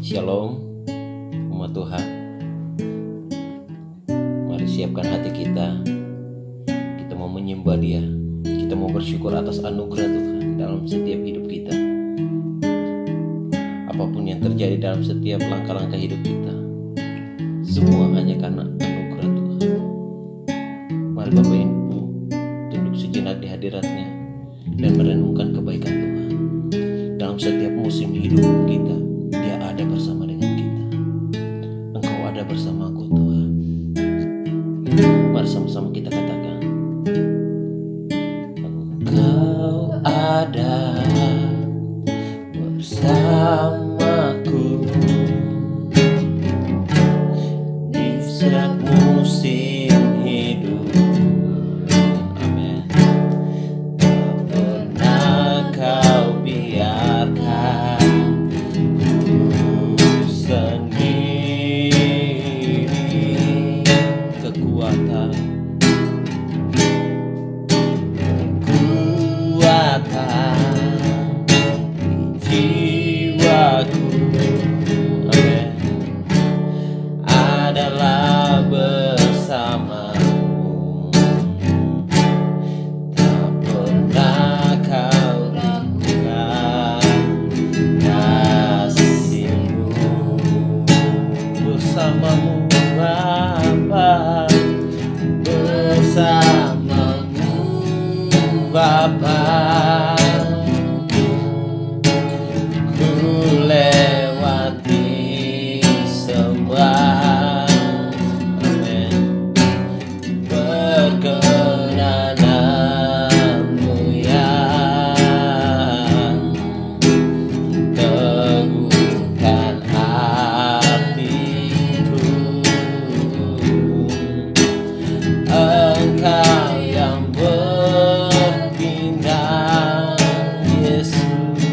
Shalom, umat Tuhan. Mari siapkan hati kita. Kita mau menyembah Dia. Kita mau bersyukur atas anugerah Tuhan dalam setiap hidup kita. Apapun yang terjadi dalam setiap langkah-langkah hidup kita, semua hanya karena anugerah Tuhan. Mari Bapak Ibu tunduk sejenak di hadirat-Nya dan merenungkan kebaikan Tuhan. Dalam setiap musim hidup kita, Dia ada bersama dengan kita. Engkau ada bersamaku Tuhan. Mari sama-sama kita katakan, Engkau ada bersamaku di setiap musim hidup. Amin. Tak pernah Kau biarkan sendiri. Kekuatan jiwaku, amin, adalah bersamamu. Tak pernah Kau ragukan kasih-Mu. Bersamamu Bapa, bersamamu Bapa, ku lewati semua, amin, perkenanan-Mu yang teguhkan hatiku. Engkau yang bertindak, Yesus,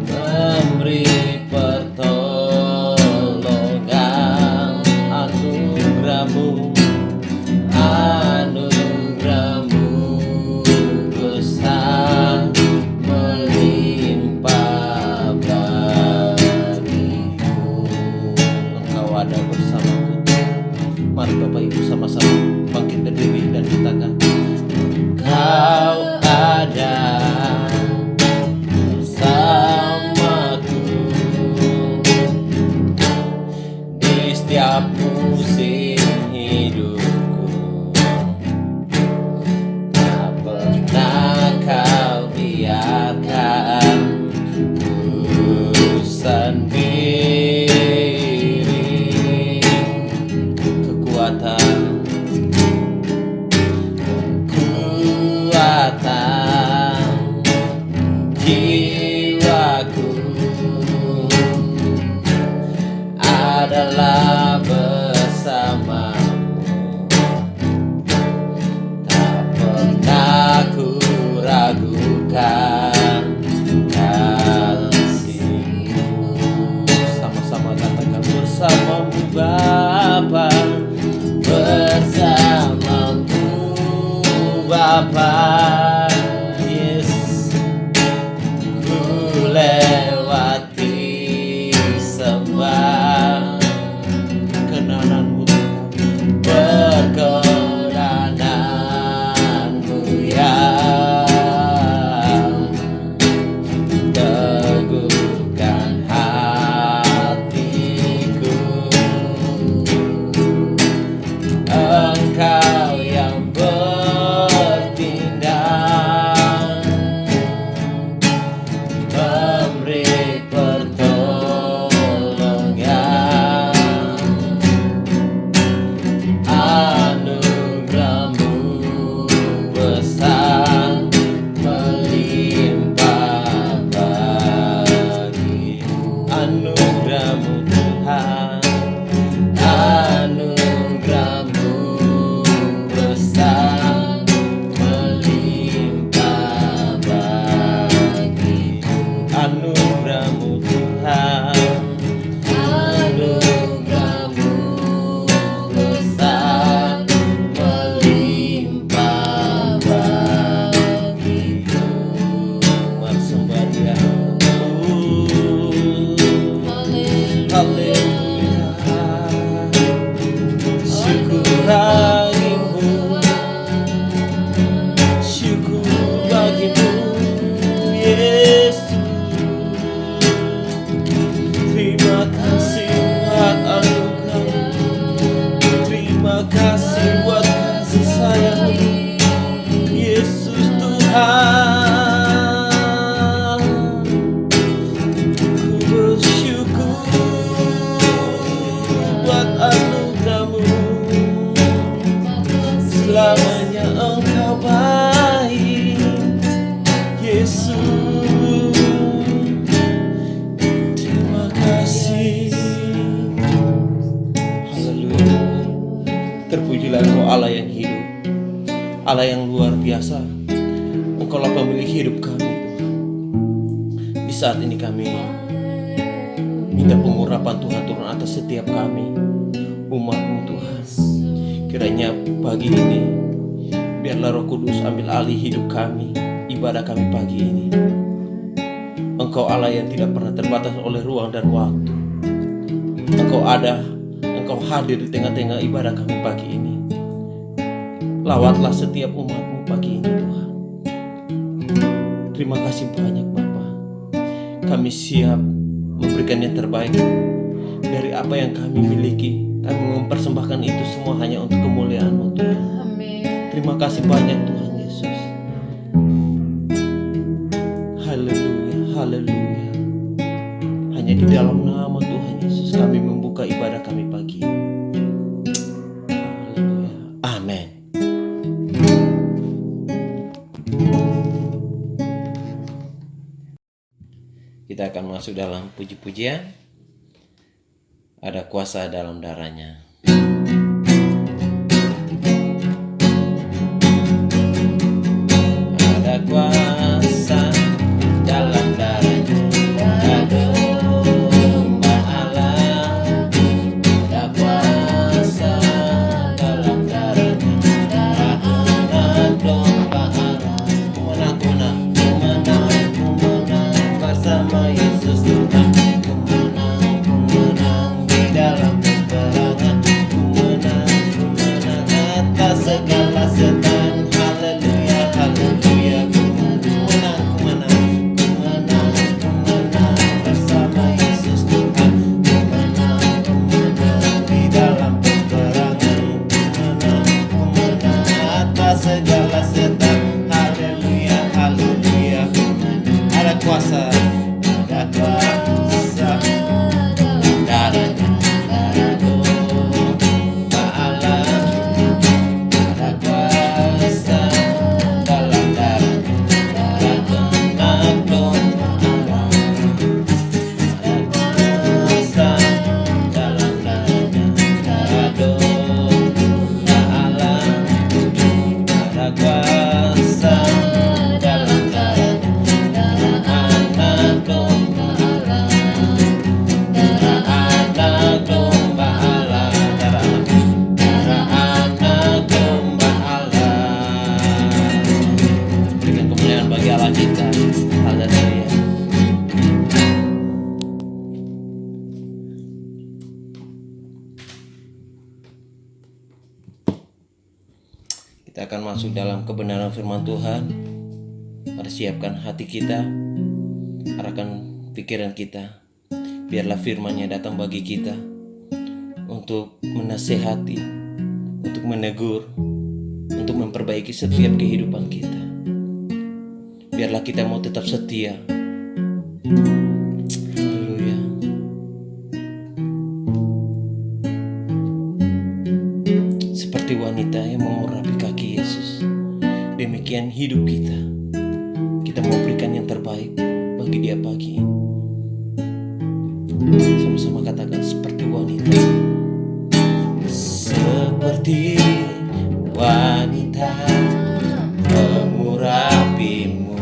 memberi pertolongan. Anugerah-Mu besar melimpah bagiku. Engkau ada bersamaku. Mari Bapak Ibu sama-sama bangkit berdiri dan katakan, Engkau ada bersamaku di setiap musim hidupku. Tak pernah Kau biarkan ku sendiri. Kekuatan jiwaku adalah bersamamu. Tak pernah ku ragukan kasih-Mu. Sama-sama katakan, bersamamu Bapa, bersamamu Bapa, yes, ku lewati semua kenangan-Mu, perkenanan-Mu yang teguhkan hatiku. Engkau yang bertindak, memberi pertolongan. Anugerah-Mu besar melimpah bagiku. Anugerah-Mu Tuhan, anugerah-Mu besar melimpah bagiku. Anugerah-Mu Tuhan, anugerah-Mu besar melimpah bagiku. Engkaulah pemilik hidup kami Tuhan. Di saat ini kami minta pengurapan Tuhan turun atas setiap kami, umat-Mu Tuhan. Kiranya pagi ini biarlah Roh Kudus ambil alih hidup kami, ibadah kami pagi ini. Engkau Allah yang tidak pernah terbatas oleh ruang dan waktu. Engkau ada, Engkau hadir di tengah-tengah ibadah kami pagi ini. Lawatlah setiap umat-Mu pagi ini Tuhan. Terima kasih banyak Bapa. Kami siap memberikan yang terbaik dari apa yang kami miliki. Kami mempersembahkan itu semua hanya untuk kemuliaan-Mu Tuhan. Amin. Terima kasih banyak Tuhan Yesus. Haleluya, haleluya. Hanya di dalam nama Tuhan Yesus kami membuka ibadah kami pagi ini. Haleluya. Amin. Kita akan masuk dalam puji-pujian. Ada kuasa dalam darahnya. Ada kuasa dalam darahnya. Ada domba Allah. Ada kuasa dalam darahnya. Ada domba Allah. Kumenang bersama Yesus Tuhan. Kumenang di dalam peperangan. Kumenang atas segala setan. Haleluya, haleluya. Kumenang bersama Yesus Tuhan. Kumenang di dalam peperangan. Kumenang atas segala setan. Haleluya, haleluya. Ada kuasa, ada kuasa darahnya. Ada domba Allah. Ada kuasa dalam darahnya. Ada domba Allah. Ada kuasa dalam darahnya. Ada domba Allah. Ada kuasa dalam darahnya. Anak domba Allah. Darah anak domba Allah. Darah anak domba Allah. Berikan kemuliaan bagi Allah kita. Haleluya. Kita akan masuk dalam kebenaran firman Tuhan. Mari siapkan hati kita, arahkan pikiran kita. Biarlah firman-Nya datang bagi kita untuk menasehati, untuk menegur, untuk memperbaiki setiap kehidupan kita. Biarlah kita mau tetap setia. Haleluya. Seperti wanita yang mengurapi kaki Yesus, demikian hidup kita. Kita mau berikan yang terbaik bagi Dia pagi ini. Sama-sama katakan seperti wanita. Seperti wanita mengurapimu,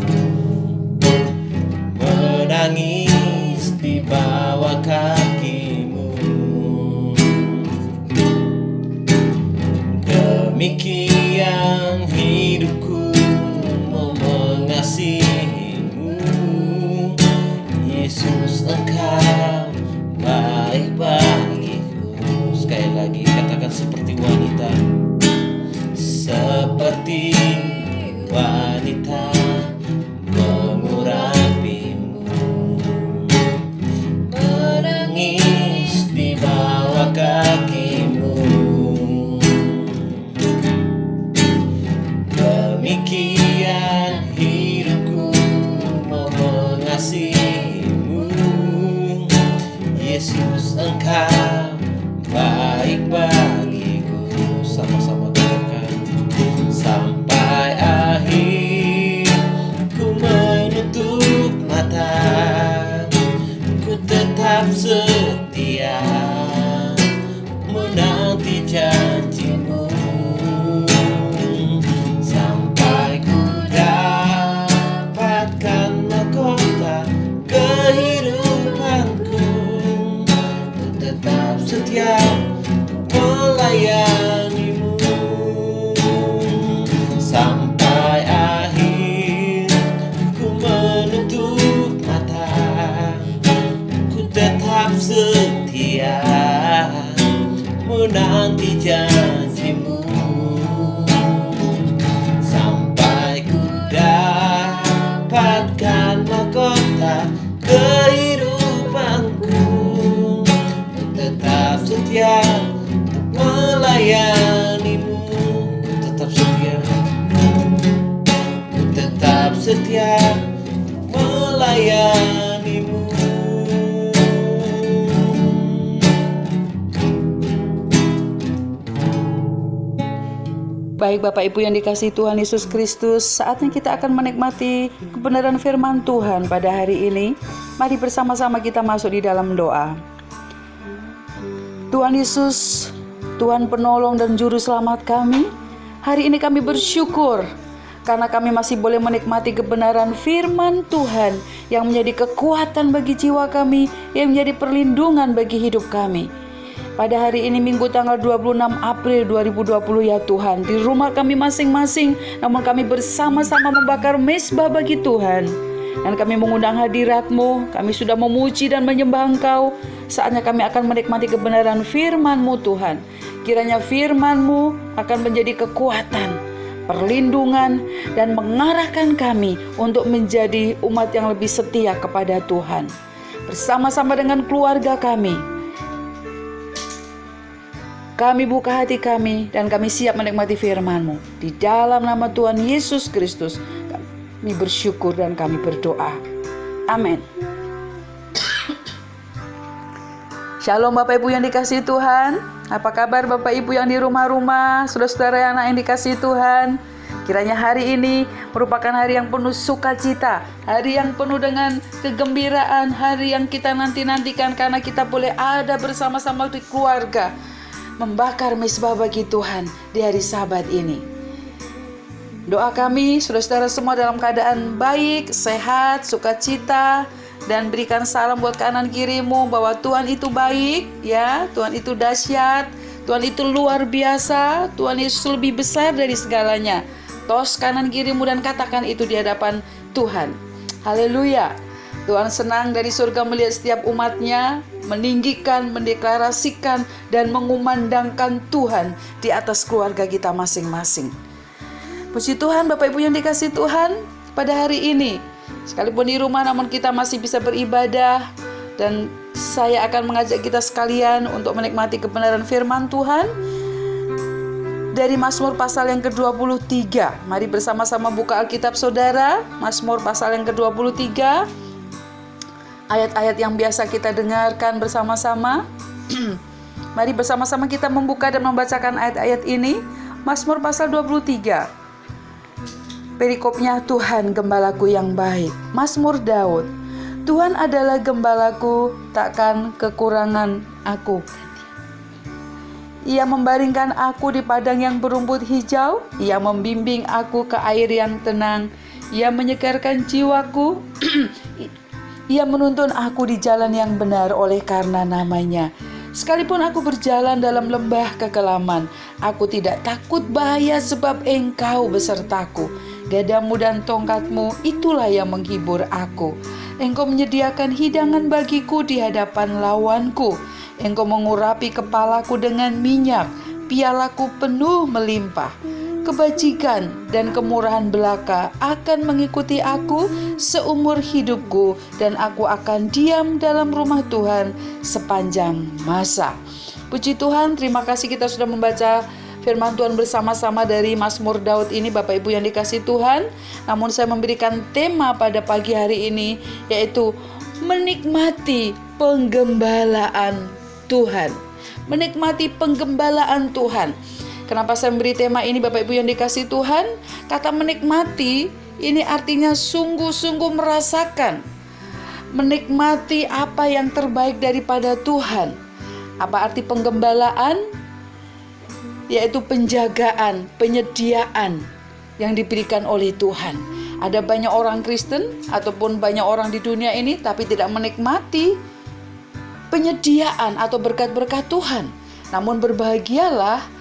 menangis di bawah kakimu. Demikian hidupku mau mengasihimu. Yesus, Engkau baik bagiku. Sekali lagi katakan seperti wanita. Seperti wanita mengurapimu, menangis di bawah kakimu. Demikian hidupku mau mengasihimu. Yesus, Engkau baik bagiku. Sama-sama katakan. Sampai akhir ku menutup mata, ku tetap setia menanti janjimu. Sampai ku melayanimu, tetap setia, tetap setia melayanimu. Baik Bapak Ibu yang dikasihi Tuhan Yesus Kristus, saatnya kita akan menikmati kebenaran firman Tuhan pada hari ini. Mari bersama-sama kita masuk di dalam doa. Tuhan Yesus, Tuhan penolong dan juru selamat kami, hari ini kami bersyukur karena kami masih boleh menikmati kebenaran firman Tuhan yang menjadi kekuatan bagi jiwa kami, yang menjadi perlindungan bagi hidup kami. Pada hari ini Minggu tanggal 26 April 2020 ya Tuhan, di rumah kami masing-masing, namun kami bersama-sama membakar mezbah bagi Tuhan. Dan kami mengundang hadirat-Mu, kami sudah memuji dan menyembah Engkau. Saatnya kami akan menikmati kebenaran firman-Mu Tuhan. Kiranya firman-Mu akan menjadi kekuatan, perlindungan, dan mengarahkan kami untuk menjadi umat yang lebih setia kepada Tuhan. Bersama-sama dengan keluarga kami buka hati kami dan kami siap menikmati firman-Mu. Di dalam nama Tuhan Yesus Kristus kami bersyukur dan kami berdoa. Amin. Shalom Bapak Ibu yang dikasihi Tuhan. Apa kabar Bapak Ibu yang di rumah-rumah, saudara-saudara yang dikasihi Tuhan? Kiranya hari ini merupakan hari yang penuh sukacita, hari yang penuh dengan kegembiraan, hari yang kita nanti-nantikan karena kita boleh ada bersama-sama di keluarga, membakar mezbah bagi Tuhan di hari Sabat ini. Doa kami, saudara-saudara semua dalam keadaan baik, sehat, sukacita, dan berikan salam buat kanan kirimu bahwa Tuhan itu baik, ya, Tuhan itu dahsyat, Tuhan itu luar biasa, Tuhan Yesus lebih besar dari segalanya. Tos kanan kirimu dan katakan itu di hadapan Tuhan. Haleluya. Tuhan senang dari surga melihat setiap umatnya meninggikan, mendeklarasikan, dan mengumandangkan Tuhan di atas keluarga kita masing-masing. Puji Tuhan Bapak Ibu yang dikasihi Tuhan, pada hari ini sekalipun di rumah namun kita masih bisa beribadah, dan saya akan mengajak kita sekalian untuk menikmati kebenaran firman Tuhan dari Mazmur pasal yang ke-23. Mari bersama-sama buka Alkitab saudara, Mazmur pasal yang ke-23. Ayat-ayat yang biasa kita dengarkan bersama-sama. Mari bersama-sama kita membuka dan membacakan ayat-ayat ini. Mazmur pasal 23. Perikopnya, Tuhan gembalaku yang baik. Mazmur Daud. Tuhan adalah gembalaku, takkan kekurangan aku. Ia membaringkan aku di padang yang berumput hijau. Ia membimbing aku ke air yang tenang. Ia menyegarkan jiwaku. Ia menuntun aku di jalan yang benar oleh karena namanya. Sekalipun aku berjalan dalam lembah kekelaman, aku tidak takut bahaya sebab Engkau besertaku. Gadamu dan tongkatmu itulah yang menghibur aku. Engkau menyediakan hidangan bagiku di hadapan lawanku. Engkau mengurapi kepalaku dengan minyak, pialaku penuh melimpah. Kebajikan dan kemurahan belaka akan mengikuti aku seumur hidupku, dan aku akan diam dalam rumah Tuhan sepanjang masa. Puji Tuhan, terima kasih kita sudah membaca firman Tuhan bersama-sama dari Mazmur Daud ini Bapak Ibu yang dikasihi Tuhan. Namun saya memberikan tema pada pagi hari ini, yaitu menikmati penggembalaan Tuhan. Menikmati penggembalaan Tuhan. Kenapa saya memberi tema ini Bapak Ibu yang dikasihi Tuhan? Kata menikmati ini artinya sungguh-sungguh merasakan, menikmati apa yang terbaik daripada Tuhan. Apa arti penggembalaan? Yaitu penjagaan, penyediaan yang diberikan oleh Tuhan. Ada banyak orang Kristen ataupun banyak orang di dunia ini tapi tidak menikmati penyediaan atau berkat-berkat Tuhan. Namun berbahagialah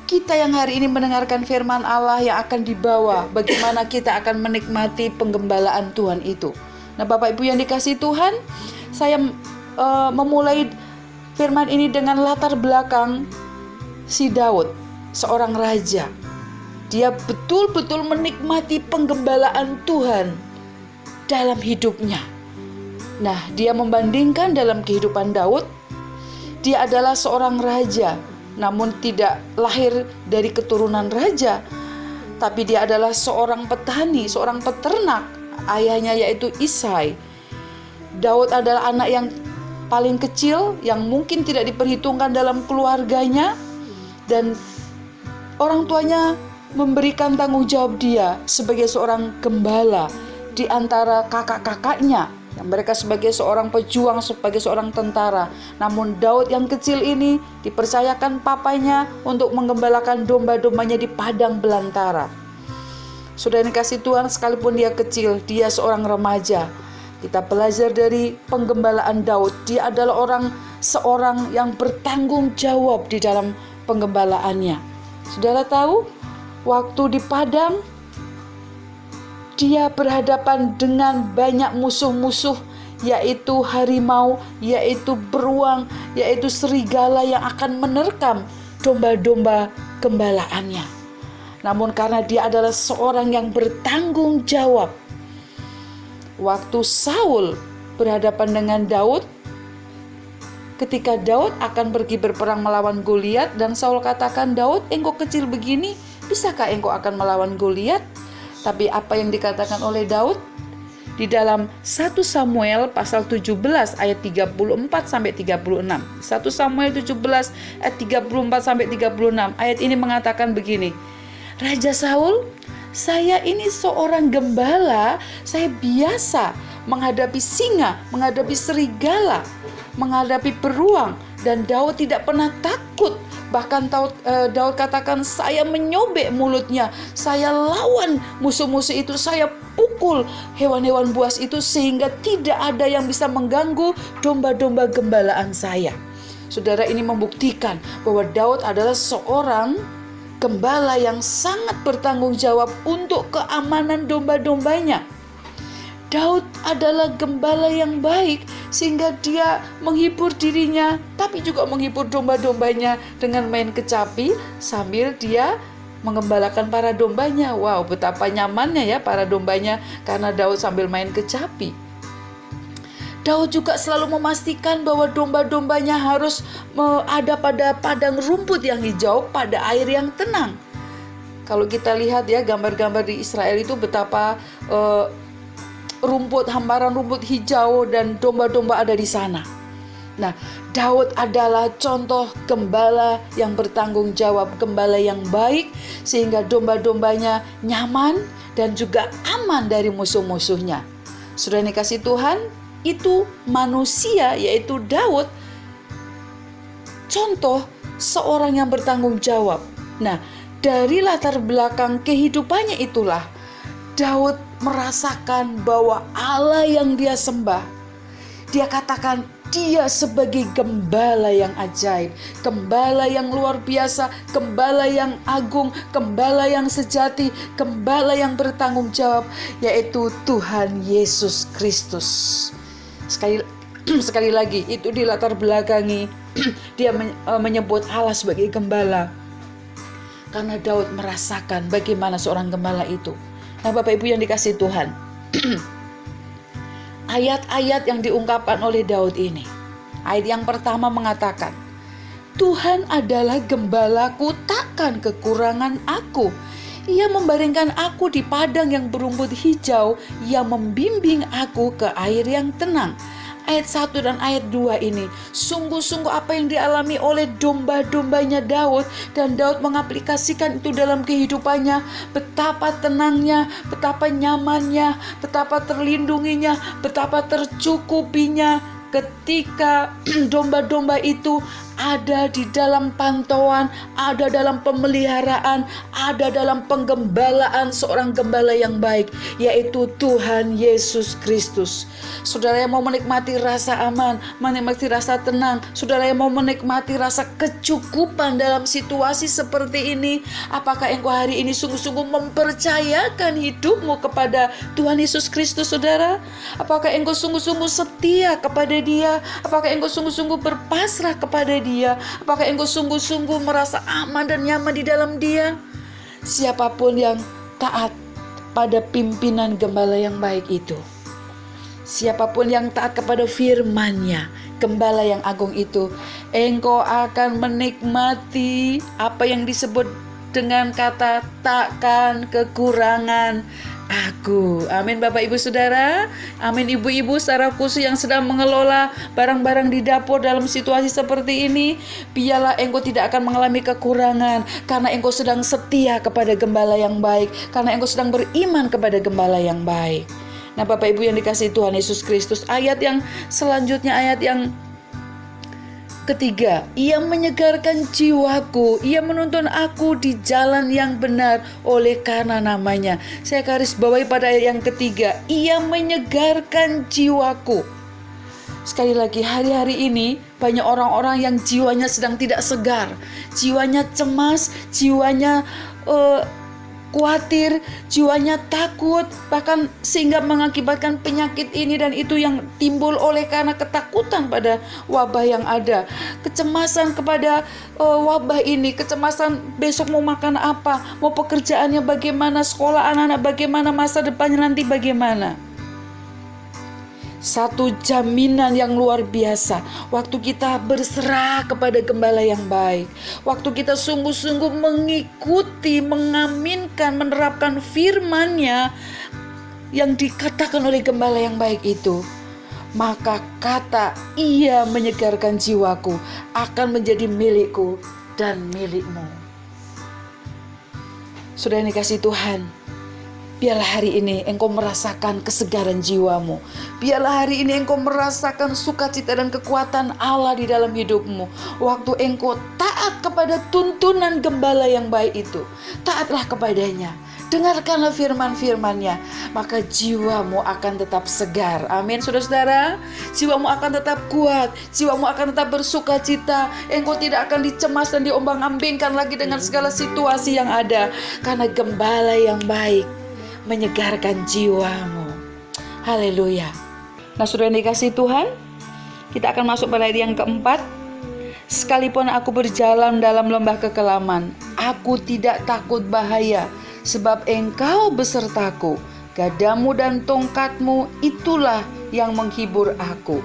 kita yang hari ini mendengarkan firman Allah yang akan dibawa bagaimana kita akan menikmati penggembalaan Tuhan itu. Nah Bapak Ibu yang dikasihi Tuhan, saya memulai firman ini dengan latar belakang si Daud, seorang raja. Dia betul-betul menikmati penggembalaan Tuhan dalam hidupnya. Nah, dia membandingkan dalam kehidupan Daud, dia adalah seorang raja namun tidak lahir dari keturunan raja, tapi dia adalah seorang petani, seorang peternak. Ayahnya yaitu Isai. Daud adalah anak yang paling kecil, yang mungkin tidak diperhitungkan dalam keluarganya, dan orang tuanya memberikan tanggung jawab dia sebagai seorang gembala di antara kakak-kakaknya, yang mereka sebagai seorang pejuang, sebagai seorang tentara. Namun Daud yang kecil ini dipercayakan papanya untuk menggembalakan domba-dombanya di padang belantara. Sudah dikasih Tuhan, sekalipun dia kecil, dia seorang remaja. Kita belajar dari penggembalaan Daud. Dia adalah seorang yang bertanggung jawab di dalam penggembalaannya. Saudara tahu, waktu di padang, dia berhadapan dengan banyak musuh-musuh, yaitu harimau, yaitu beruang, yaitu serigala yang akan menerkam domba-domba gembalaannya. Namun karena dia adalah seorang yang bertanggung jawab, waktu Saul berhadapan dengan Daud, ketika Daud akan pergi berperang melawan Goliat, dan Saul katakan, "Daud, engkau kecil begini, bisakah engkau akan melawan Goliat?" Tapi apa yang dikatakan oleh Daud? Di dalam 1 Samuel pasal 17 ayat 34 sampai 36. 1 Samuel 17 ayat 34 sampai 36. Ayat ini mengatakan begini, "Raja Saul, saya ini seorang gembala, saya biasa menghadapi singa, menghadapi serigala, menghadapi beruang, dan Daud tidak pernah takut. Bahkan Daud katakan, saya menyobek mulutnya, saya lawan musuh-musuh itu, saya pukul hewan-hewan buas itu sehingga tidak ada yang bisa mengganggu domba-domba gembalaan saya." Saudara, ini membuktikan bahwa Daud adalah seorang gembala yang sangat bertanggung jawab untuk keamanan domba-dombanya. Daud adalah gembala yang baik sehingga dia menghibur dirinya tapi juga menghibur domba-dombanya dengan main kecapi sambil dia mengembalakan para dombanya. Wow, betapa nyamannya ya para dombanya karena Daud sambil main kecapi. Daud juga selalu memastikan bahwa domba-dombanya harus ada pada padang rumput yang hijau, pada air yang tenang. Kalau kita lihat ya gambar-gambar di Israel itu betapa hamparan rumput hijau dan domba-domba ada di sana. Nah, Daud adalah contoh gembala yang bertanggung jawab, gembala yang baik sehingga domba-dombanya nyaman dan juga aman dari musuh-musuhnya. Sudah dikasih Tuhan, itu manusia yaitu Daud, contoh seorang yang bertanggung jawab. Nah, dari latar belakang kehidupannya itulah Daud merasakan bahwa Allah yang dia sembah, dia katakan dia sebagai gembala yang ajaib, gembala yang luar biasa, gembala yang agung, gembala yang sejati, gembala yang bertanggung jawab, yaitu Tuhan Yesus Kristus. Sekali lagi, itu di latar belakangi dia menyebut Allah sebagai gembala karena Daud merasakan bagaimana seorang gembala itu. Nah, Bapak Ibu yang dikasih Tuhan, ayat-ayat yang diungkapkan oleh Daud ini, ayat yang pertama mengatakan, Tuhan adalah gembalaku, takkan kekurangan aku. Ia membaringkan aku di padang yang berumput hijau, Ia membimbing aku ke air yang tenang. Ayat 1 dan ayat 2 ini sungguh-sungguh apa yang dialami oleh domba-dombanya Daud, dan Daud mengaplikasikan itu dalam kehidupannya. Betapa tenangnya, betapa nyamannya, betapa terlindunginya, betapa tercukupinya ketika domba-domba itu ada di dalam pantauan, ada dalam pemeliharaan, ada dalam penggembalaan seorang gembala yang baik, yaitu Tuhan Yesus Kristus. Saudara yang mau menikmati rasa aman, menikmati rasa tenang, saudara yang mau menikmati rasa kecukupan dalam situasi seperti ini, apakah engkau hari ini sungguh-sungguh mempercayakan hidupmu kepada Tuhan Yesus Kristus, saudara? Apakah engkau sungguh-sungguh setia kepada Dia? Apakah engkau sungguh-sungguh berpasrah kepada Dia? Apakah engkau sungguh-sungguh merasa aman dan nyaman di dalam Dia? Siapapun yang taat pada pimpinan gembala yang baik itu, siapapun yang taat kepada firman-Nya, Gembala yang agung itu, engkau akan menikmati apa yang disebut dengan kata takkan kekurangan aku. Amin Bapak Ibu Saudara. Amin ibu-ibu secara khusus yang sedang mengelola barang-barang di dapur dalam situasi seperti ini. Biarlah engkau tidak akan mengalami kekurangan karena engkau sedang setia kepada gembala yang baik, karena engkau sedang beriman kepada gembala yang baik. Nah Bapak Ibu yang dikasihi Tuhan Yesus Kristus, ayat yang selanjutnya, ayat yang ketiga, ia menyegarkan jiwaku, ia menuntun aku di jalan yang benar oleh karena namanya. Saya garis bawahi pada ayat yang ketiga, ia menyegarkan jiwaku. Sekali lagi, hari-hari ini banyak orang-orang yang jiwanya sedang tidak segar, jiwanya cemas, jiwanya khawatir, jiwanya takut, bahkan sehingga mengakibatkan penyakit ini dan itu yang timbul oleh karena ketakutan pada wabah yang ada, kecemasan kepada wabah ini, kecemasan besok mau makan apa, mau pekerjaannya bagaimana, sekolah anak-anak bagaimana, masa depannya nanti bagaimana. Satu jaminan yang luar biasa, waktu kita berserah kepada gembala yang baik, waktu kita sungguh-sungguh mengikuti, mengaminkan, menerapkan firman-Nya yang dikatakan oleh gembala yang baik itu, maka kata ia menyegarkan jiwaku akan menjadi milikku dan milikmu. Sudah dikasih Tuhan, biarlah hari ini engkau merasakan kesegaran jiwamu. Biarlah hari ini engkau merasakan sukacita dan kekuatan Allah di dalam hidupmu. Waktu engkau taat kepada tuntunan gembala yang baik itu, taatlah kepadanya, dengarkanlah firman-firman-Nya, maka jiwamu akan tetap segar. Amin saudara-saudara. Jiwamu akan tetap kuat, jiwamu akan tetap bersukacita. Engkau tidak akan dicemas dan diombang-ambingkan lagi dengan segala situasi yang ada, karena gembala yang baik menyegarkan jiwamu. Haleluya. Nah sudah dikasih Tuhan, kita akan masuk pada ayat yang keempat. Sekalipun aku berjalan dalam lembah kekelaman, aku tidak takut bahaya, sebab engkau besertaku, gadamu dan tongkatmu itulah yang menghibur aku.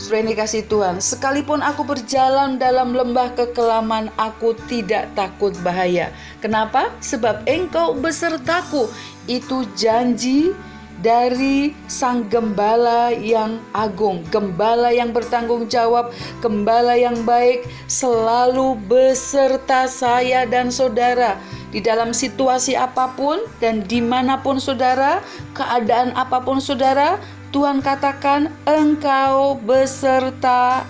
Sudah dikasih Tuhan, sekalipun aku berjalan dalam lembah kekelaman, aku tidak takut bahaya. Kenapa? Sebab engkau besertaku. Itu janji dari Sang Gembala yang agung, Gembala yang bertanggung jawab, Gembala yang baik, selalu beserta saya dan saudara. Di dalam situasi apapun dan dimanapun saudara, keadaan apapun saudara, Tuhan katakan engkau besertaku.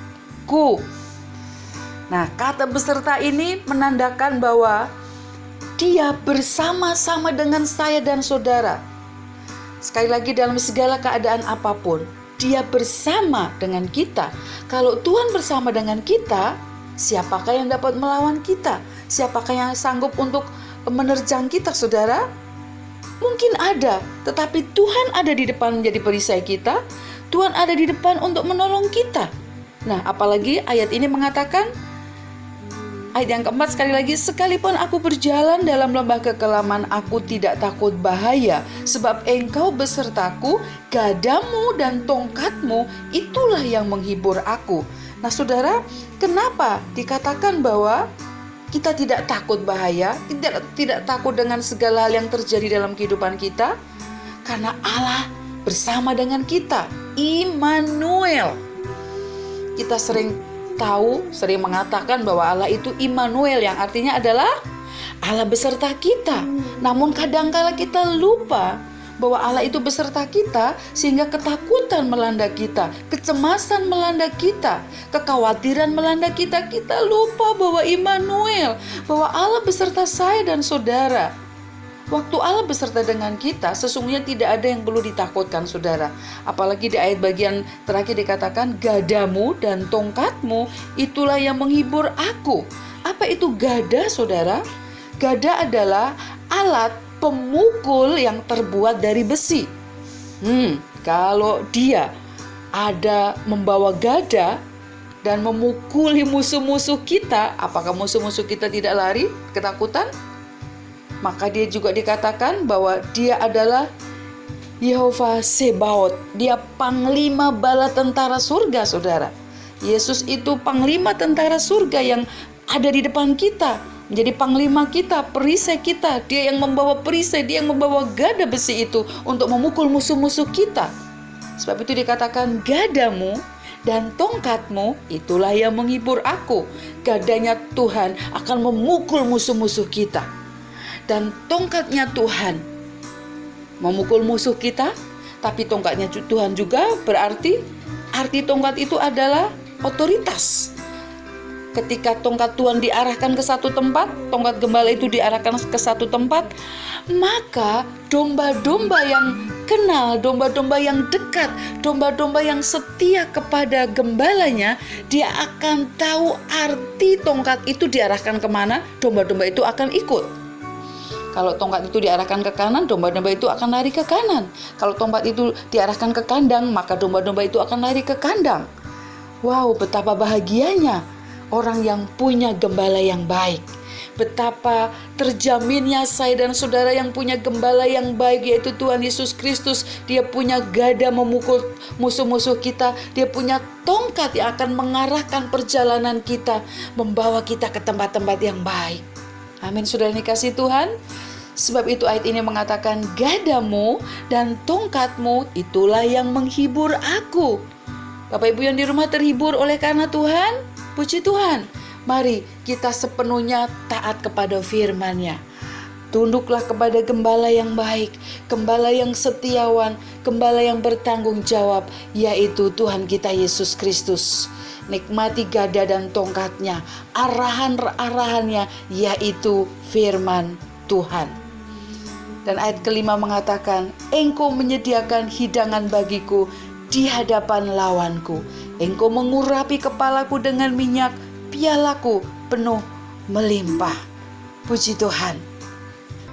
Nah, kata beserta ini menandakan bahwa Dia bersama-sama dengan saya dan saudara. Sekali lagi, dalam segala keadaan apapun, Dia bersama dengan kita. Kalau Tuhan bersama dengan kita, siapakah yang dapat melawan kita? Siapakah yang sanggup untuk menerjang kita, saudara? Mungkin ada, tetapi Tuhan ada di depan menjadi perisai kita. Tuhan ada di depan untuk menolong kita. Nah, apalagi ayat ini mengatakan, ayat yang keempat sekali lagi, sekalipun aku berjalan dalam lembah kekelaman, aku tidak takut bahaya, sebab engkau besertaku, gadamu dan tongkatmu itulah yang menghibur aku. Nah saudara, kenapa dikatakan bahwa kita tidak takut bahaya, tidak takut dengan segala hal yang terjadi dalam kehidupan kita? Karena Allah bersama dengan kita, Immanuel. Kita sering mengatakan bahwa Allah itu Immanuel, yang artinya adalah Allah beserta kita. Namun kadangkala kita lupa bahwa Allah itu beserta kita, sehingga ketakutan melanda kita, kecemasan melanda kita, kekhawatiran melanda kita. Kita lupa bahwa Immanuel, bahwa Allah beserta saya dan saudara. Waktu Allah beserta dengan kita, sesungguhnya tidak ada yang perlu ditakutkan, saudara. Apalagi di ayat bagian terakhir dikatakan, gadamu dan tongkatmu itulah yang menghibur aku. Apa itu gada, saudara? Gada adalah alat pemukul yang terbuat dari besi. Kalau dia ada membawa gada dan memukuli musuh-musuh kita, apakah musuh-musuh kita tidak lari ketakutan? Maka dia juga dikatakan bahwa dia adalah Yehova Sebaot, dia panglima bala tentara surga, saudara. Yesus itu panglima tentara surga yang ada di depan kita, menjadi panglima kita, perisai kita. Dia yang membawa perisai, dia yang membawa gada besi itu untuk memukul musuh-musuh kita. Sebab itu dikatakan, gadamu dan tongkatmu itulah yang menghibur aku. Gadanya Tuhan akan memukul musuh-musuh kita, dan tongkatnya Tuhan memukul musuh kita. Tapi tongkatnya Tuhan juga berarti, arti tongkat itu adalah otoritas. Ketika tongkat Tuhan diarahkan ke satu tempat, tongkat gembala itu diarahkan ke satu tempat, maka domba-domba yang kenal, domba-domba yang dekat, domba-domba yang setia kepada gembalanya, dia akan tahu arti tongkat itu diarahkan kemana, domba-domba itu akan ikut. Kalau tongkat itu diarahkan ke kanan, domba-domba itu akan lari ke kanan. Kalau tongkat itu diarahkan ke kandang, maka domba-domba itu akan lari ke kandang. Wow, betapa bahagianya orang yang punya gembala yang baik. Betapa terjaminnya saya dan saudara yang punya gembala yang baik, yaitu Tuhan Yesus Kristus. Dia punya gada memukul musuh-musuh kita. Dia punya tongkat yang akan mengarahkan perjalanan kita, membawa kita ke tempat-tempat yang baik. Amin, saudara dikasih Tuhan. Sebab itu ayat ini mengatakan, gadamu dan tongkatmu itulah yang menghibur aku. Bapak Ibu yang di rumah terhibur oleh karena Tuhan? Puji Tuhan. Mari kita sepenuhnya taat kepada firman-Nya. Tunduklah kepada gembala yang baik, gembala yang setiawan, gembala yang bertanggung jawab, yaitu Tuhan kita Yesus Kristus. Nikmati gada dan tongkatnya, arahan-arahannya, yaitu firman Tuhan. Dan ayat kelima mengatakan, engkau menyediakan hidangan bagiku di hadapan lawanku. Engkau mengurapi kepalaku dengan minyak, pialaku penuh melimpah. Puji Tuhan.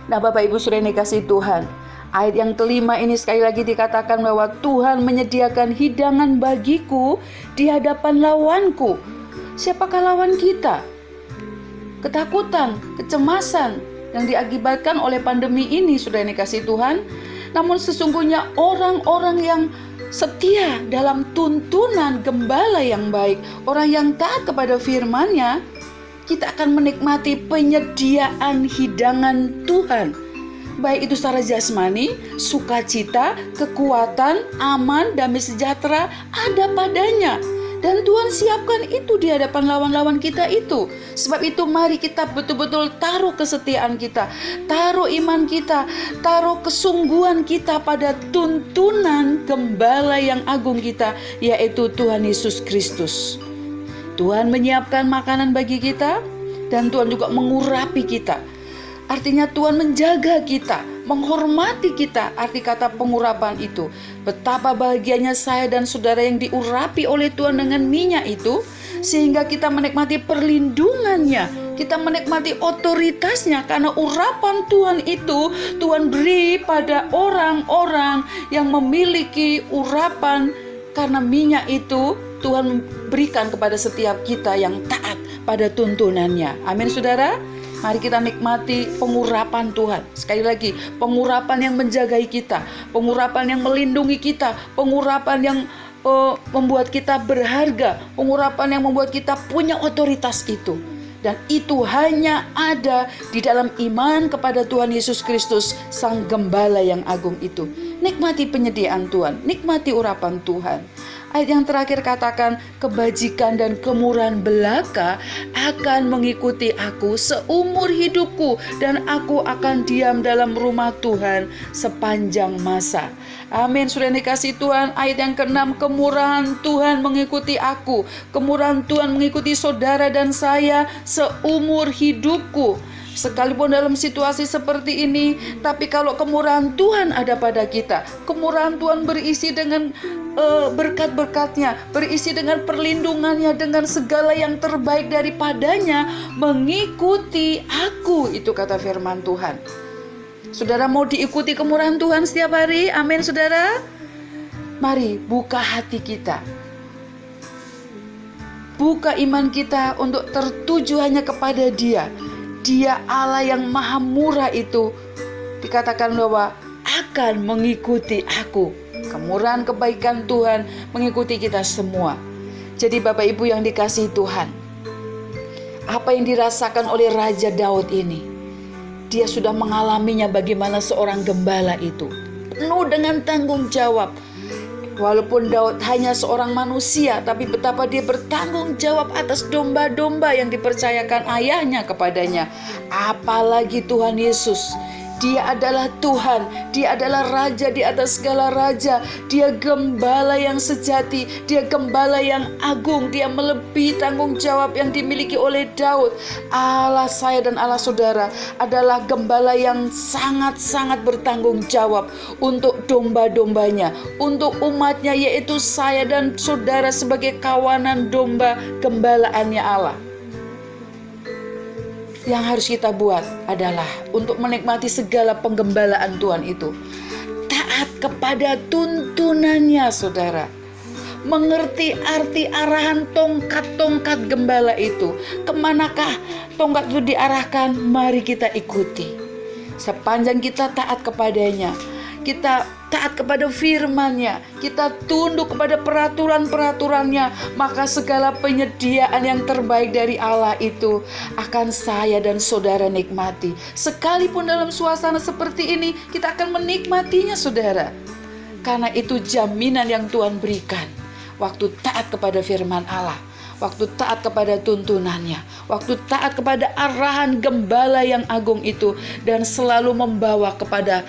Nah, Bapak Ibu sudah dikasih Tuhan, ayat yang kelima ini sekali lagi dikatakan bahwa Tuhan menyediakan hidangan bagiku di hadapan lawanku. Siapakah lawan kita? Ketakutan, kecemasan yang diakibatkan oleh pandemi ini sudah dikasih Tuhan. Namun sesungguhnya orang-orang yang setia dalam tuntunan gembala yang baik, orang yang taat kepada firman-Nya, kita akan menikmati penyediaan hidangan Tuhan. Baik itu secara jasmani, sukacita, kekuatan, aman, damai sejahtera ada padanya. Dan Tuhan siapkan itu di hadapan lawan-lawan kita itu. Sebab itu mari kita betul-betul taruh kesetiaan kita, taruh iman kita, taruh kesungguhan kita pada tuntunan gembala yang agung kita, yaitu Tuhan Yesus Kristus. Tuhan menyiapkan makanan bagi kita, dan Tuhan juga mengurapi kita. Artinya Tuhan menjaga kita, menghormati kita. Arti kata pengurapan itu, betapa bahagianya saya dan saudara yang diurapi oleh Tuhan dengan minyak itu, sehingga kita menikmati perlindungannya, kita menikmati otoritasnya. Karena urapan Tuhan itu Tuhan beri pada orang-orang yang memiliki urapan. Karena minyak itu Tuhan berikan kepada setiap kita yang taat pada tuntunannya. Amin, saudara. Mari kita nikmati pengurapan Tuhan. Sekali lagi, pengurapan yang menjagai kita, pengurapan yang melindungi kita, pengurapan yang membuat kita berharga, pengurapan yang membuat kita punya otoritas itu. Dan itu hanya ada di dalam iman kepada Tuhan Yesus Kristus, Sang Gembala yang agung itu. Nikmati penyediaan Tuhan, nikmati urapan Tuhan. Ayat yang terakhir katakan, kebajikan dan kemurahan belaka akan mengikuti aku seumur hidupku, dan aku akan diam dalam rumah Tuhan sepanjang masa. Amin, sudah dikasih Tuhan. Ayat yang ke-6, kemurahan Tuhan mengikuti aku, kemurahan Tuhan mengikuti saudara dan saya seumur hidupku. Sekalipun dalam situasi seperti ini, tapi kalau kemurahan Tuhan ada pada kita, kemurahan Tuhan berisi dengan berkat-berkatnya, berisi dengan perlindungannya, dengan segala yang terbaik daripadanya, mengikuti aku. Itu kata firman Tuhan. Saudara mau diikuti kemurahan Tuhan setiap hari? Amin, saudara. Mari buka hati kita, buka iman kita untuk tertuju hanya kepada Dia. Dia Allah yang maha murah itu. Dikatakan bahwa akan mengikuti aku. Kemurahan kebaikan Tuhan mengikuti kita semua. Jadi Bapak Ibu yang dikasihi Tuhan, apa yang dirasakan oleh Raja Daud ini, dia sudah mengalaminya bagaimana seorang gembala itu penuh dengan tanggung jawab. Walaupun Daud hanya seorang manusia, tapi betapa dia bertanggung jawab atas domba-domba yang dipercayakan ayahnya kepadanya. Apalagi Tuhan Yesus, Dia adalah Tuhan, Dia adalah Raja di atas segala raja. Dia gembala yang sejati, Dia gembala yang agung. Dia melebihi tanggung jawab yang dimiliki oleh Daud. Allah saya dan Allah saudara adalah gembala yang sangat-sangat bertanggung jawab untuk domba-dombanya, untuk umatnya, yaitu saya dan saudara sebagai kawanan domba gembalaannya Allah. Yang harus kita buat adalah untuk menikmati segala penggembalaan Tuhan itu. Taat kepada tuntunannya, saudara. Mengerti arti arahan tongkat-tongkat gembala itu. Kemanakah tongkat itu diarahkan? Mari kita ikuti. Sepanjang kita taat kepadanya, kita taat kepada firman-Nya, kita tunduk kepada peraturan-peraturannya, maka segala penyediaan yang terbaik dari Allah itu akan saya dan saudara nikmati. Sekalipun dalam suasana seperti ini, kita akan menikmatinya, saudara. Karena itu jaminan yang Tuhan berikan. Waktu taat kepada firman Allah, waktu taat kepada tuntunannya, waktu taat kepada arahan gembala yang agung itu, dan selalu membawa kepada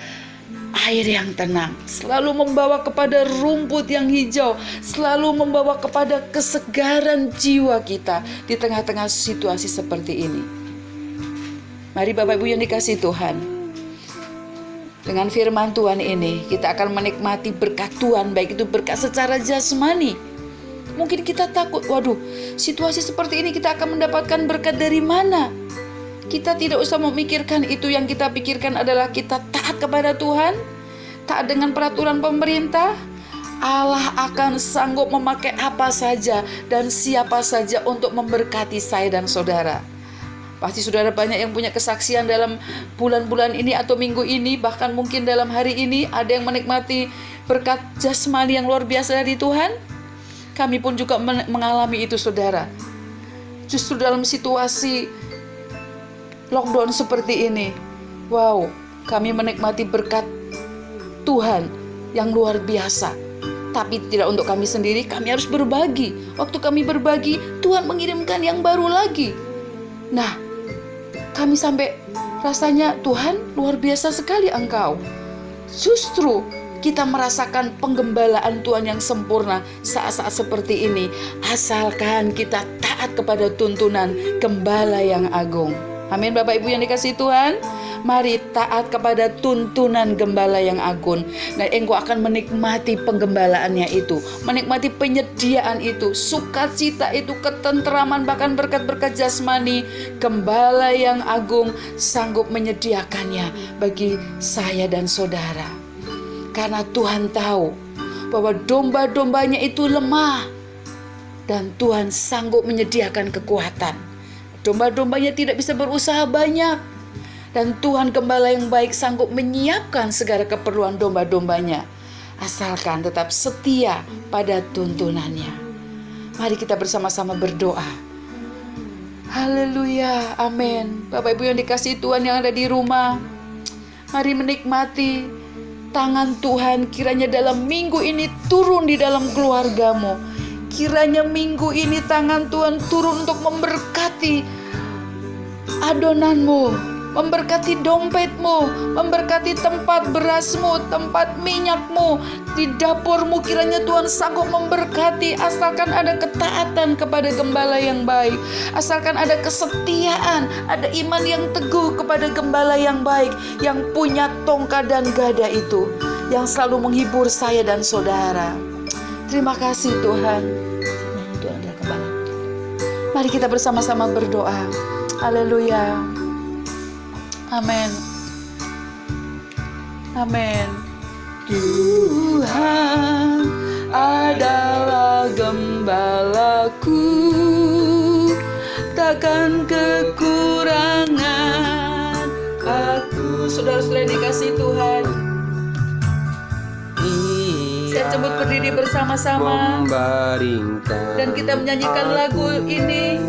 air yang tenang, selalu membawa kepada rumput yang hijau, selalu membawa kepada kesegaran jiwa kita di tengah-tengah situasi seperti ini. Mari Bapak Ibu yang dikasihi Tuhan, dengan firman Tuhan ini kita akan menikmati berkat Tuhan, baik itu berkat secara jasmani. Mungkin kita takut, waduh, situasi seperti ini kita akan mendapatkan berkat dari mana? Kita tidak usah memikirkan itu. Yang kita pikirkan adalah kita taat kepada Tuhan, taat dengan peraturan pemerintah. Allah akan sanggup memakai apa saja dan siapa saja untuk memberkati saya dan saudara. Pasti saudara banyak yang punya kesaksian dalam bulan-bulan ini atau minggu ini, bahkan mungkin dalam hari ini ada yang menikmati berkat jasmani yang luar biasa dari Tuhan. Kami pun juga mengalami itu, saudara. Justru dalam situasi lockdown seperti ini, wow, kami menikmati berkat Tuhan yang luar biasa. Tapi tidak untuk kami sendiri, kami harus berbagi. Waktu kami berbagi, Tuhan mengirimkan yang baru lagi. Nah, kami sampai rasanya, Tuhan luar biasa sekali Engkau. Justru kita merasakan penggembalaan Tuhan yang sempurna saat-saat seperti ini, asalkan kita taat kepada tuntunan gembala yang agung. Amin Bapak Ibu yang dikasihi Tuhan. Mari taat kepada tuntunan gembala yang agung, dan engkau akan menikmati penggembalaannya itu, menikmati penyediaan itu, sukacita itu, ketenteraman, bahkan berkat-berkat jasmani. Gembala yang agung sanggup menyediakannya bagi saya dan saudara. Karena Tuhan tahu bahwa domba-dombanya itu lemah, dan Tuhan sanggup menyediakan kekuatan. Domba-dombanya tidak bisa berusaha banyak, dan Tuhan gembala yang baik sanggup menyiapkan segala keperluan domba-dombanya, asalkan tetap setia pada tuntunannya. Mari kita bersama-sama berdoa. Haleluya, amin. Bapak Ibu yang dikasihi Tuhan yang ada di rumah, mari menikmati tangan Tuhan. Kiranya dalam minggu ini turun di dalam keluargamu. Kiranya minggu ini tangan Tuhan turun untuk memberkati adonanmu, memberkati dompetmu, memberkati tempat berasmu, tempat minyakmu, di dapurmu. Kiranya Tuhan sanggup memberkati, asalkan ada ketaatan kepada gembala yang baik, asalkan ada kesetiaan, ada iman yang teguh kepada gembala yang baik, yang punya tongkat dan gada itu, yang selalu menghibur saya dan saudara. Terima kasih Tuhan. Tuhan adalah gembala. Mari kita bersama-sama berdoa. Haleluya. Amin. Amin. Tuhan adalah gembalaku, takkan kekurangan aku. Saudara-saudara dikasihi Tuhan, disebut berdiri bersama-sama membaringkan dan kita menyanyikan lagu ini.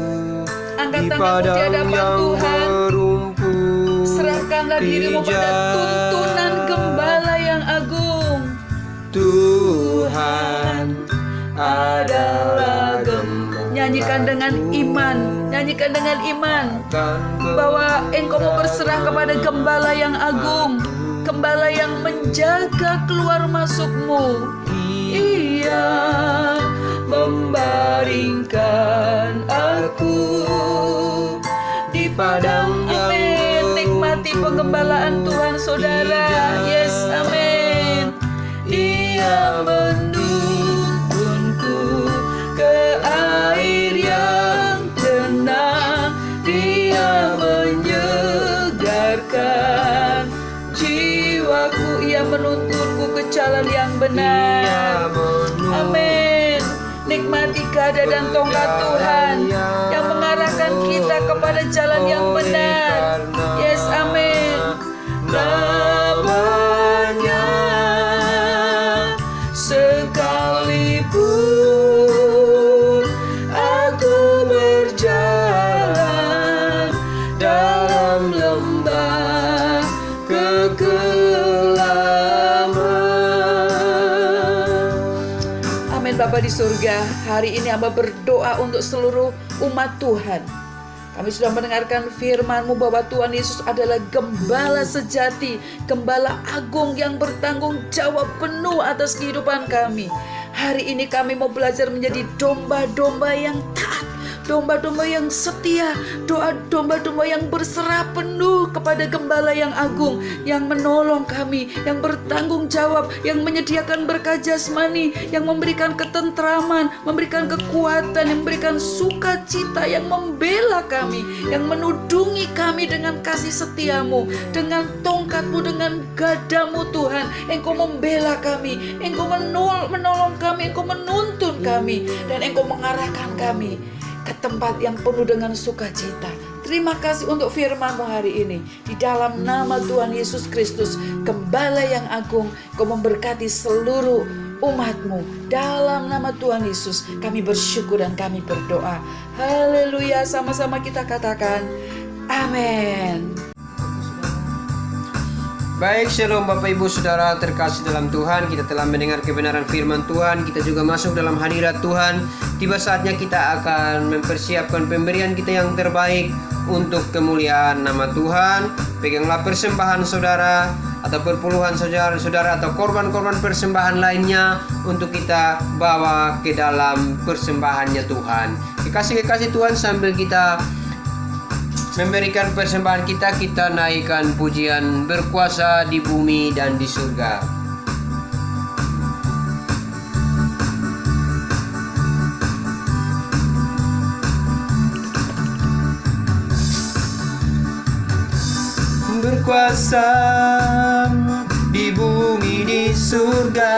Angkat di tanganmu di padang hadapan yang Tuhan. berumput. Serahkanlah dirimu pada tuntunan Gembala yang agung. Tuhan adalah Nyanyikan dengan iman, nyanyikan dengan iman bahwa engkau mau berserah kepada Gembala yang agung, Gembala yang menjaga keluar masukmu. Ia membaringkan aku di padang yang nikmati penggembalaan Tuhan saudara. Yes, amin. Ia menuntunku ke air yang tenang. Dia menyegarkan jiwaku. Ia menuntunku ke jalan yang benar. Amin. Nikmati gada dan tongkat Tuhan yang mengarahkan kita kepada jalan yang benar. Yes, amin. Namanya sekalipun aku berjalan dalam lembah kegelapan. Amin. Bapa di surga, hari ini hamba berdoa untuk seluruh umat Tuhan. Kami sudah mendengarkan firman-Mu bahwa Tuhan Yesus adalah Gembala sejati, Gembala agung yang bertanggung jawab penuh atas kehidupan kami. Hari ini kami mau belajar menjadi domba-domba yang taat, domba-domba yang setia, domba-domba yang berserah penuh kepada Gembala yang agung, yang menolong kami, yang bertanggung jawab, yang menyediakan berkah jasmani, yang memberikan ketentraman, memberikan kekuatan, yang memberikan sukacita, yang membela kami, yang menudungi kami dengan kasih setiamu, dengan tongkatmu, dengan gadamu Tuhan. Engkau membela kami, Engkau menolong kami, Engkau menuntun kami, dan Engkau mengarahkan kami ke tempat yang penuh dengan sukacita. Terima kasih untuk firman-Mu hari ini. Di dalam nama Tuhan Yesus Kristus, Gembala yang agung, Kau memberkati seluruh umat-Mu. Dalam nama Tuhan Yesus, kami bersyukur dan kami berdoa. Haleluya. Sama-sama kita katakan, amin. Baik, shalom Bapak Ibu Saudara terkasih dalam Tuhan. Kita telah mendengar kebenaran firman Tuhan. Kita juga masuk dalam hadirat Tuhan. Tiba saatnya kita akan mempersiapkan pemberian kita yang terbaik untuk kemuliaan nama Tuhan. Peganglah persembahan saudara atau perpuluhan saudara atau korban-korban persembahan lainnya untuk kita bawa ke dalam persembahannya Tuhan. Kekasih-kekasih Tuhan, sambil kita memberikan persembahan kita naikkan pujian berkuasa di bumi dan di surga. Berkuasa di bumi di surga,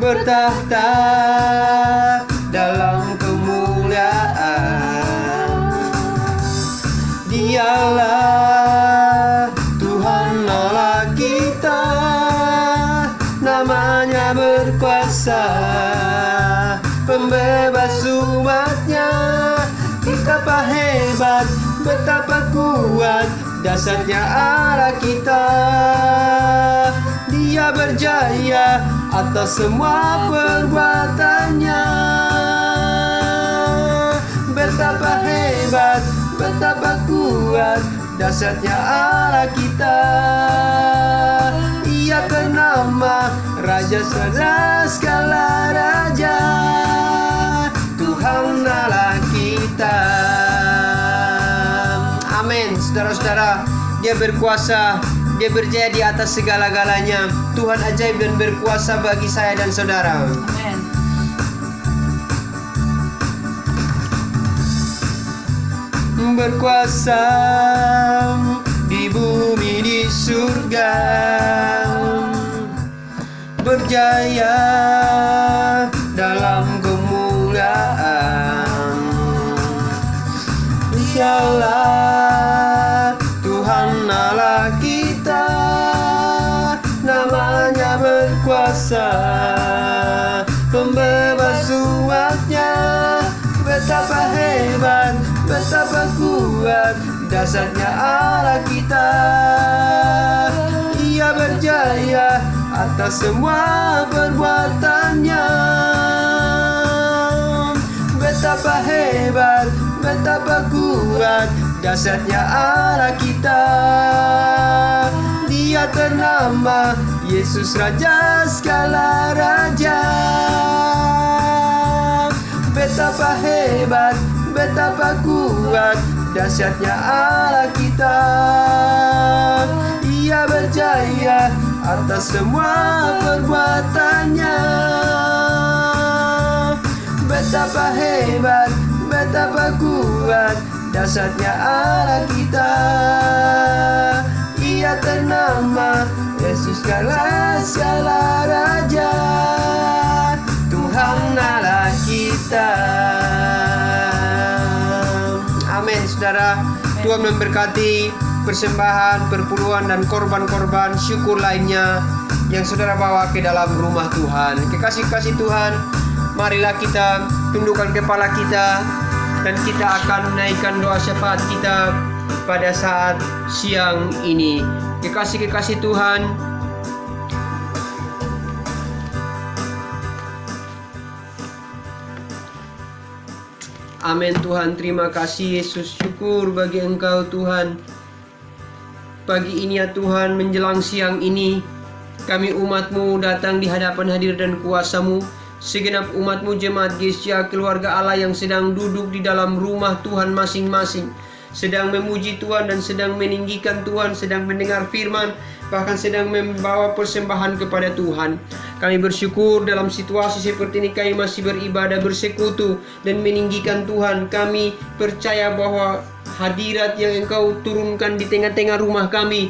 bertahta dalam kemuliaan. Dialah Tuhan Allah kita, namanya berkuasa, pembebas umatnya. Betapa hebat, betapa kuat dasarnya Allah kita. Dia berjaya atas semua perbuatannya. Betapa hebat, betapa kuat dasarnya Allah kita. Ia bernama Raja segala raja, Tuhan Allah kita. Amin. Saudara-saudara, Dia berkuasa, Dia berjaya di atas segala-galanya. Tuhan ajaib dan berkuasa bagi saya dan saudara. Amin. Berkuasa di bumi di surga, berjaya dalam kemuliaan. Dialah Tuhan Allah kita, namanya berkuasa, kuasa, pembebas umatnya. Betapa hebat, betapa kuat dasarnya Allah kita. Ia berjaya atas semua perbuatannya. Betapa hebat, betapa kuat dasarnya Allah kita. Dia ternama Yesus Raja segala raja. Betapa hebat, betapa kuat dahsyatnya Allah kita. Ia berjaya atas semua perbuatannya. Betapa hebat, betapa kuat dahsyatnya Allah kita. Ia ternama Yesus segala raja. Tuhan Allah kita. Amin, saudara. Tuhan memberkati persembahan, perpuluhan, dan korban-korban syukur lainnya yang saudara bawa ke dalam rumah Tuhan. Kekasih-kasih Tuhan, marilah kita tundukkan kepala kita dan kita akan menaikkan doa syafaat kita pada saat siang ini. Kekasih-kekasih Tuhan, amin Tuhan. Terima kasih Yesus. Syukur bagi Engkau Tuhan. Pagi ini ya Tuhan, menjelang siang ini, kami umat-Mu datang di hadapan hadir dan kuasa-Mu. Segenap umat-Mu jemaat Gereja keluarga Allah yang sedang duduk di dalam rumah Tuhan masing-masing, sedang memuji Tuhan dan sedang meninggikan Tuhan, sedang mendengar firman, bahkan sedang membawa persembahan kepada Tuhan. Kami bersyukur dalam situasi seperti ini kami masih beribadah, bersekutu dan meninggikan Tuhan. Kami percaya bahwa hadirat yang Engkau turunkan di tengah-tengah rumah kami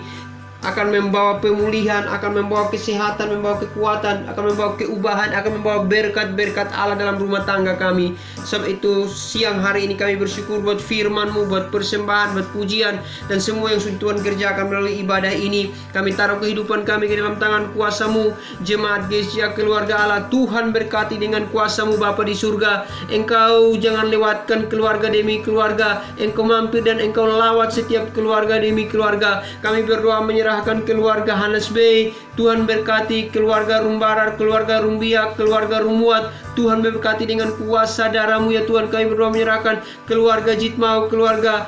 akan membawa pemulihan, akan membawa kesehatan, membawa kekuatan, akan membawa keubahan, akan membawa berkat-berkat Allah dalam rumah tangga kami. Sebab itu siang hari ini kami bersyukur buat firman-Mu, buat persembahan, buat pujian, dan semua yang sudah Tuhan kerjakan melalui ibadah ini. Kami taruh kehidupan kami ke dalam tangan kuasa-Mu. Jemaat Gereja keluarga Allah, Tuhan berkati dengan kuasa-Mu Bapa di surga. Engkau jangan lewatkan keluarga demi keluarga. Engkau mampir dan Engkau lawat setiap keluarga demi keluarga. Kami berdoa menyerahkan keluarga Hanes Bey. Tuhan berkati keluarga Rumbarar, keluarga Rumbiak, keluarga Rumuat. Tuhan berkati dengan kuasa darah-Mu ya Tuhan. Kami berdoa menyerahkan keluarga Jitmau, keluarga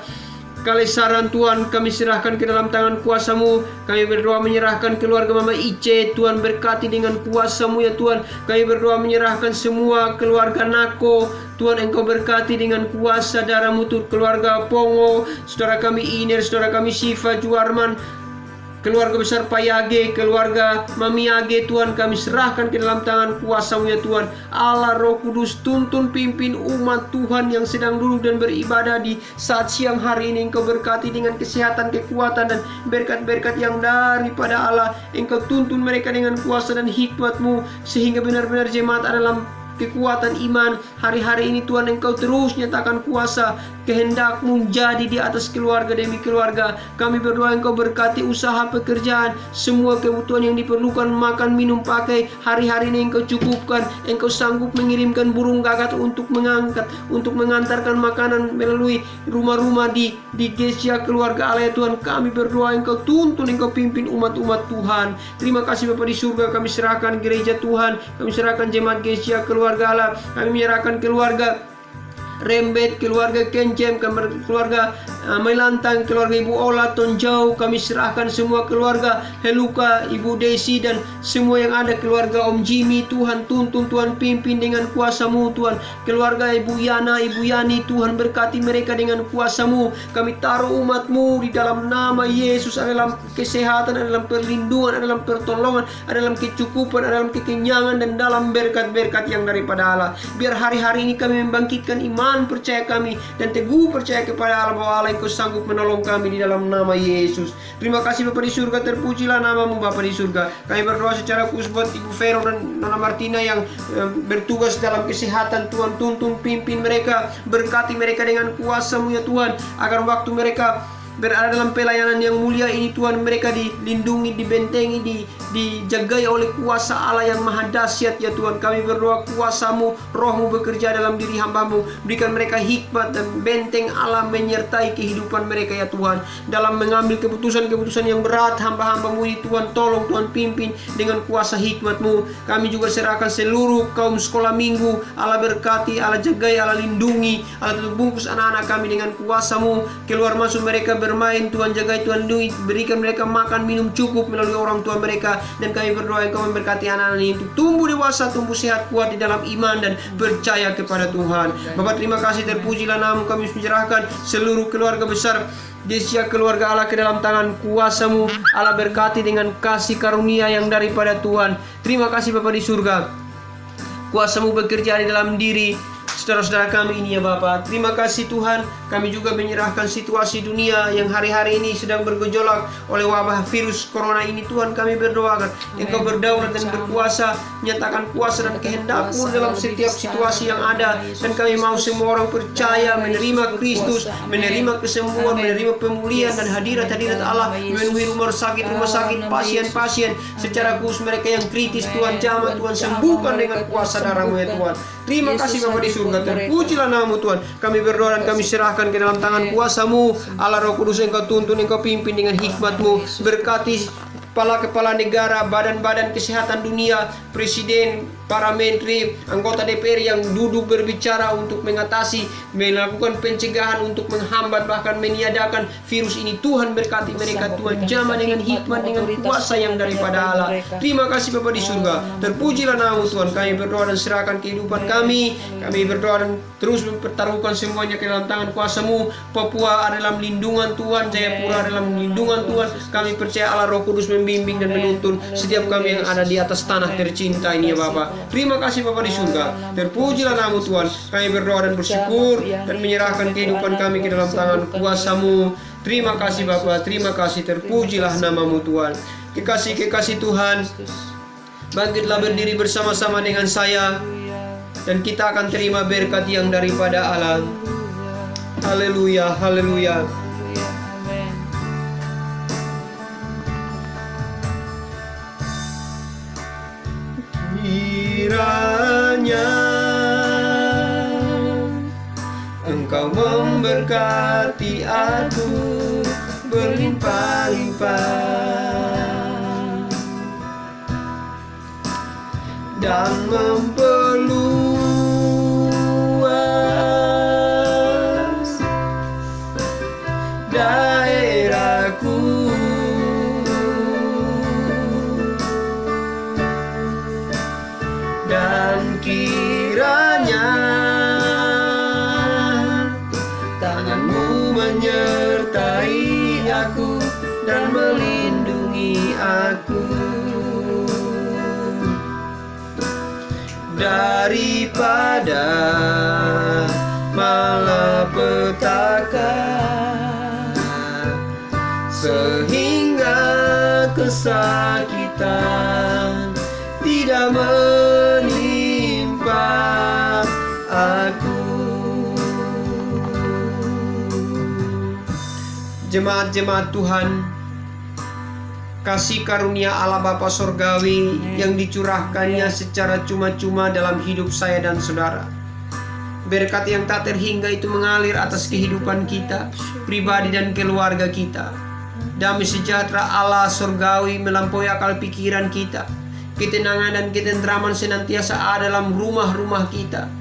Kalesaran Tuhan, kami serahkan ke dalam tangan kuasa-Mu. Kami berdoa menyerahkan keluarga Mama Ice, Tuhan berkati dengan kuasa-Mu ya Tuhan. Kami berdoa menyerahkan semua keluarga Nako, Tuhan Engkau berkati dengan kuasa darah-Mu. Keluarga Pongo, saudara kami Iner, saudara kami Siva Juarman, keluarga besar Payage, keluarga Mami Age, Tuhan kami serahkan ke dalam tangan kuasa-Mu ya Tuhan. Allah Roh Kudus, tuntun pimpin umat Tuhan yang sedang duduk dan beribadah di saat siang hari ini. Engkau berkati dengan kesehatan, kekuatan, dan berkat-berkat yang daripada Allah. Engkau tuntun mereka dengan kuasa dan hikmat-Mu, sehingga benar-benar jemaat dalam kekuatan iman. Hari-hari ini Tuhan Engkau terus nyatakan kuasa kehendak-Mu jadi di atas keluarga demi keluarga. Kami berdoa Engkau berkati usaha pekerjaan, semua kebutuhan yang diperlukan, makan, minum, pakai. Hari-hari ini Engkau cukupkan. Engkau sanggup mengirimkan burung gagak untuk mengangkat, untuk mengantarkan makanan melalui rumah-rumah di Gereja keluarga Allah ya Tuhan. Kami berdoa Engkau tuntun, Engkau pimpin umat-umat Tuhan. Terima kasih Bapa di surga. Kami serahkan gereja Tuhan, kami serahkan jemaat Gereja keluarga Allah, kami menyerahkan keluarga Rembet, keluarga Kencem, keluarga Melantang, keluarga Ibu Ola Tonjau. Kami serahkan semua keluarga Heluka, Ibu Desi, dan semua yang ada, keluarga Om Jimmy. Tuhan tuntun, Tuhan pimpin dengan kuasa-Mu Tuhan. Keluarga Ibu Yana, Ibu Yani, Tuhan berkati mereka dengan kuasa-Mu. Kami taruh umat-Mu di dalam nama Yesus, ada dalam kesehatan, ada dalam perlindungan, ada dalam pertolongan, ada dalam kecukupan, ada dalam kekenyangan, dan dalam berkat-berkat yang daripada Allah. Biar hari-hari ini kami membangkitkan iman percaya kami dan teguh percaya kepada Allah bahwa Allah Engkau sanggup menolong kami di dalam nama Yesus. Terima kasih Bapa di surga, terpujilah nama-Mu Bapa di surga. Kami berdoa secara khusus buat Ibu Vero dan Nona Martina yang bertugas dalam kesehatan. Tuhan tuntun pimpin mereka, berkati mereka dengan kuasa-Mu ya Tuhan, agar waktu mereka berada dalam pelayanan yang mulia ini Tuhan, mereka dilindungi, dibentengi, dijagai oleh kuasa Allah yang maha dahsyat ya Tuhan. Kami berdoa kuasa-Mu, Roh-Mu bekerja dalam diri hamba-Mu. Berikan mereka hikmat dan benteng Allah menyertai kehidupan mereka ya Tuhan. Dalam mengambil keputusan-keputusan yang berat, hamba-hamba-Mu ini Tuhan, tolong Tuhan pimpin dengan kuasa hikmat-Mu. Kami juga serahkan seluruh kaum sekolah minggu. Allah berkati, Allah jagai, Allah lindungi, Allah tutup bungkus anak-anak kami dengan kuasa-Mu. Keluar masuk mereka bermain, Tuhan jagai, Tuhan lindungi. Berikan mereka makan minum cukup melalui orang tua mereka. Dan kami berdoa Engkau memberkati anak-anak ini untuk tumbuh dewasa, tumbuh sehat, kuat di dalam iman dan percaya kepada Tuhan. Bapa, terima kasih, terpujilah nama-Mu. Kami menyerahkan seluruh keluarga besar Desia, keluarga Allah ke dalam tangan kuasa-Mu. Allah berkati dengan kasih karunia yang daripada Tuhan. Terima kasih Bapa di surga. Kuasa-Mu bekerja di dalam diri saudara-saudara kami ini ya Bapa. Terima kasih Tuhan. Kami juga menyerahkan situasi dunia yang hari-hari ini sedang bergejolak oleh wabah virus corona ini. Tuhan, kami berdoa agar Engkau berdaulat dan berkuasa, menyatakan kuasa dan kehendak-Mu dalam setiap situasi yang ada. Dan kami mau semua orang percaya, menerima Kristus, menerima kesembuhan, menerima pemulihan dan hadirat-hadirat Allah, memenuhi rumah sakit, pasien-pasien secara khusus mereka yang kritis. Tuhan, jamah Tuhan, sembuhkan dengan kuasa darah-Mu ya Tuhan. Terima kasih Bapa di surga. Terpujilah nama-Mu Tuhan. Kami berdoa dan kami serahkan ke dalam tangan kuasa-Mu. Allah Roh Kudus, Engkau tuntun, Engkau pimpin dengan hikmat-Mu. Berkati kepala-kepala negara, badan-badan kesehatan dunia, presiden, para menteri, anggota DPR yang duduk berbicara untuk mengatasi, melakukan pencegahan untuk menghambat bahkan meniadakan virus ini. Tuhan berkati mereka, Tuhan jamah dengan hikmat, dengan kuasa yang daripada Allah. Terima kasih Bapa di surga. Terpujilah nama-Mu Tuhan. Kami berdoa dan serahkan kehidupan kami. Kami berdoa dan terus mempertaruhkan semuanya ke dalam tangan kuasa-Mu. Papua ada dalam lindungan Tuhan, Jayapura ada dalam lindungan Tuhan. Kami percaya Allah Roh Kudus membimbing dan menuntun setiap kami yang ada di atas tanah tercinta ini ya Bapa. Terima kasih Bapa di surga. Terpujilah nama Tuhan. Kami berdoa dan bersyukur dan menyerahkan kehidupan kami ke dalam tangan kuasa-Mu. Terima kasih Bapa, terima kasih. Terpujilah nama-Mu Tuhan. Kekasih-kekasih Tuhan, bangkitlah berdiri bersama-sama dengan saya dan kita akan terima berkat yang daripada Allah. Haleluya, haleluya. Kiranya Engkau memberkati aku berlimpah-limpah dan memperluas daerahku. Dan kiranya tangan-Mu menyertai aku dan melindungi aku daripada malapetaka, sehingga kesakitan tidak menimpa aku. Jemaat-jemaat Tuhan, kasih karunia Allah Bapa Sorgawi yang dicurahkannya secara cuma-cuma dalam hidup saya dan saudara. Berkat yang tak terhingga itu mengalir atas kehidupan kita, pribadi dan keluarga kita. Damai sejahtera Allah Sorgawi melampaui akal pikiran kita. Ketenangan dan ketentraman senantiasa ada dalam rumah-rumah kita.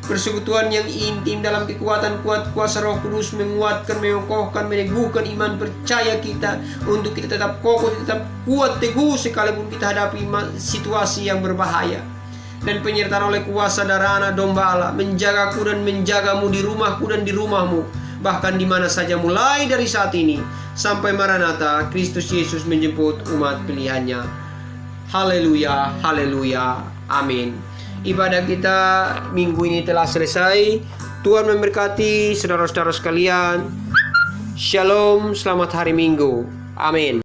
Persekutuan yang intim dalam kekuatan kuat kuasa Roh Kudus menguatkan, mengokohkan, meneguhkan iman percaya kita untuk kita tetap kokoh, tetap kuat teguh sekalipun kita hadapi situasi yang berbahaya. Dan penyertaan oleh kuasa darah anak domba Allah menjagaku dan menjagamu di rumahku dan di rumahmu, bahkan di mana saja mulai dari saat ini sampai Maranatha Kristus Yesus menjemput umat pilihannya. Haleluya, haleluya, amin. Ibadah kita minggu ini telah selesai. Tuhan memberkati saudara-saudara sekalian. Shalom, selamat hari Minggu. Amin.